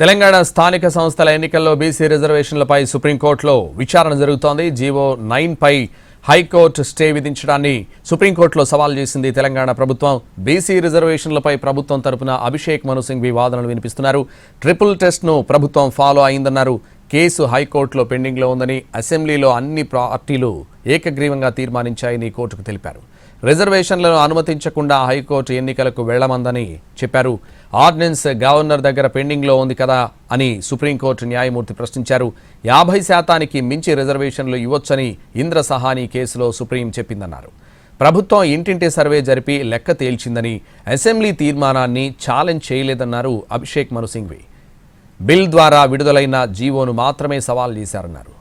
తెలంగాణ స్థానిక సంస్థల ఎన్నికల్లో బీసీ రిజర్వేషన్లపై సుప్రీంకోర్టులో విచారణ జరుగుతోంది. జీవో 9 పై హైకోర్టు స్టే విధించడాన్ని సుప్రీంకోర్టులో సవాల్ చేసింది తెలంగాణ ప్రభుత్వం. బీసీ రిజర్వేషన్లపై ప్రభుత్వం తరపున అభిషేక్ మను సింఘ్వి వాదనలు వినిపిస్తున్నారు. ట్రిపుల్ టెస్ట్ను ప్రభుత్వం ఫాలో అయిందన్నారు. కేసు హైకోర్టులో పెండింగ్లో ఉందని, అసెంబ్లీలో అన్ని పార్టీలు ఏకగ్రీవంగా తీర్మానించాయని కోర్టుకు తెలిపారు. రిజర్వేషన్లను అనుమతించకుండా హైకోర్టు ఎన్నికలకు వెళ్లమందని చెప్పారు. ఆర్డినెన్స్ గవర్నర్ దగ్గర పెండింగ్లో ఉంది కదా అని సుప్రీంకోర్టు న్యాయమూర్తి ప్రశ్నించారు. 50% మించి రిజర్వేషన్లు ఇవ్వొచ్చని ఇంద్ర సహానీ కేసులో సుప్రీం చెప్పిందన్నారు. ప్రభుత్వం ఇంటింటి సర్వే జరిపి లెక్క తేల్చిందని, అసెంబ్లీ తీర్మానాన్ని ఛాలెంజ్ చేయలేదన్నారు అభిషేక్ మను సింఘ్వి. బిల్ ద్వారా విడుదలైన జీవోను మాత్రమే సవాల్ చేశారన్నారు.